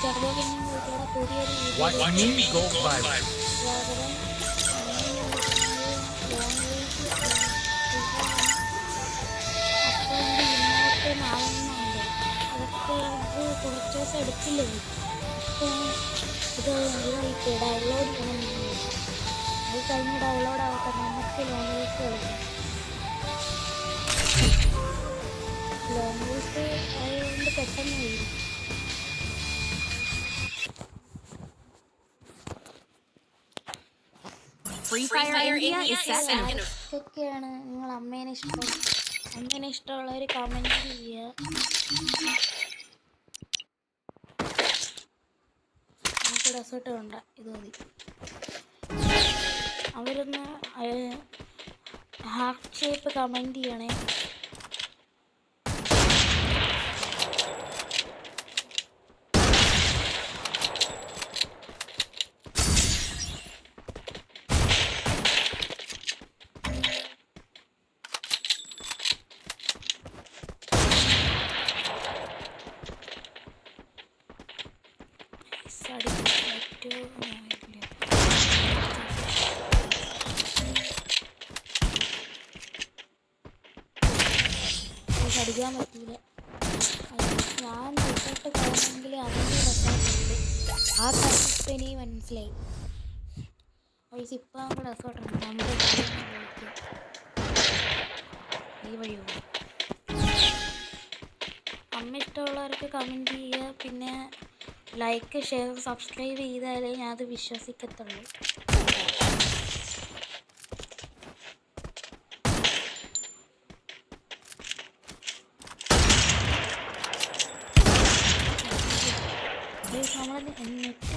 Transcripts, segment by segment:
Turbo gaming വീഡിയോയുടെ പുതിയൊരു സ്വാഗതം. അപ്പോൾ ഇന്നോട്ട് നാളെന്നുണ്ട് അതൊക്കെ കുറച്ച് ദിവസം എടുക്കില്ലേ. അപ്പോൾ ഇത് ഡൗൺലോഡ് ചെയ്യണം. അത് കഴിഞ്ഞ് ഡൗൺലോഡ് ആവട്ടെ, നമുക്ക് ലോങ് റേസ് കളിക്കാം. ലോങ് റേസ് ആയതുകൊണ്ട് പെട്ടെന്ന് കഴിയും. ഇതൊക്കെയാണ് നിങ്ങൾ അമ്മേനെ ഇഷ്ടമുള്ളവർ കമൻറ്റ് ചെയ്യുക. നമുക്ക് ഡെസേർട്ട് വേണ്ട, ഇത് മതി. അവരൊന്ന് ഹാർട്ട് ഷേപ്പ് കമൻറ്റ് ചെയ്യണേ. അടിക്കാൻ പറ്റൂല. ഞാൻ റിസൾട്ട് കാണുമെങ്കിൽ അതിൻ്റെ രസമുണ്ട്. ആ കാര്യത്തിൽ എനിക്ക് മനസ്സിലായി. വയസ്സ് ഇപ്പം നമുക്ക് രസമുണ്ട്. നമ്മുടെ ഈ വഴി പോകും. അമ്മ ഇഷ്ടമുള്ളവർക്ക് കമൻറ്റ് ചെയ്യുക. പിന്നെ ലൈക്ക്, ഷെയർ, സബ്സ്ക്രൈബ് ചെയ്താലേ ഞാൻ അത് വിശ്വസിക്കത്തുള്ളൂ. നമ്മൾ നെറ്റ്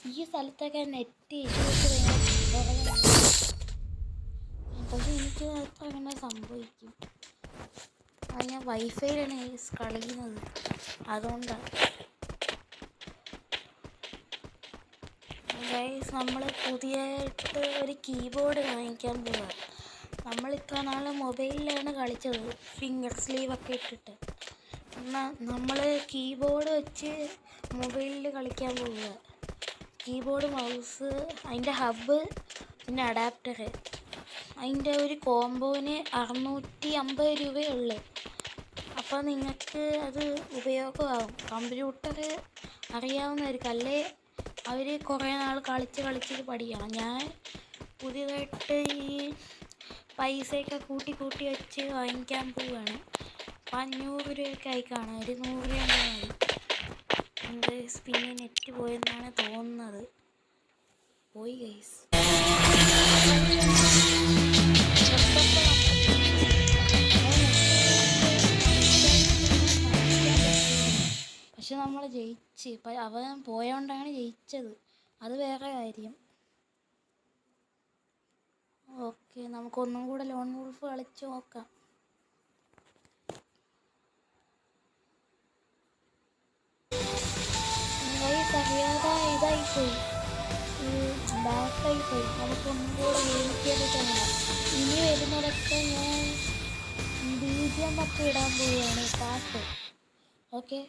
ഈ സ്ഥലത്തൊക്കെ നെറ്റ് ഇഷ്യൂസ് പക്ഷെ എനിക്ക് അത്ര അങ്ങനെ സംഭവിക്കും. അത് ഞാൻ വൈഫൈയിലാണ് കളിക്കുന്നത്, അതുകൊണ്ടാണ്. നമ്മൾ പുതിയതായിട്ട് ഒരു കീബോർഡ് വാങ്ങിക്കാൻ പോവുക. നമ്മളിത്ര നാൾ മൊബൈലിലാണ് കളിച്ചത്, ഫിംഗർ സ്ലീവൊക്കെ ഇട്ടിട്ട്. എന്നാൽ നമ്മൾ കീബോർഡ് വെച്ച് മൊബൈലിൽ കളിക്കാൻ പോവുക. കീബോർഡ്, മൗസ്, അതിൻ്റെ ഹബ്ബ്, പിന്നെ അഡാപ്റ്റർ, അതിൻ്റെ ഒരു കോംബോന് 650 രൂപയുള്ളൂ. അപ്പോൾ നിങ്ങൾക്ക് അത് ഉപയോഗമാകും. കമ്പ്യൂട്ടർ അറിയാവുന്നവർക്കല്ലേ, അവർ കുറേ നാൾ കളിച്ച് പഠിക്കണം. ഞാൻ പുതിയതായിട്ട് ഈ പൈസയൊക്കെ കൂട്ടി വെച്ച് വാങ്ങിക്കാൻ പോവുകയാണ്. 500 രൂപയൊക്കെ ആയി കാണാം. ഒരു 100 രൂപ മതി. എന്ത് പിന്നെ നെറ്റ് പോയെന്നാണ് തോന്നുന്നത്. പോയി ഗൈസ്. പക്ഷെ നമ്മൾ ജയിച്ച്. അവൻ പോയോണ്ടാണ് ജയിച്ചത്, അത് വേറെ കാര്യം. ഓക്കെ, നമുക്കൊന്നും കൂടെ ലോൺ വോൾഫ് കളിച്ച് നോക്കാം. അറിയാതെ ഇതായിപ്പോയി, ബാക്കായിപ്പോയി. നമുക്കൊന്നും കൂടെ ഗെയിമിക്കാൻ പറ്റുന്നില്ല. ഇനി വരുന്നതൊക്കെ ഞാൻ BGM ഒക്കെ ഇടാൻ പോവുകയാണ്, പാട്ട്. ഓക്കെ.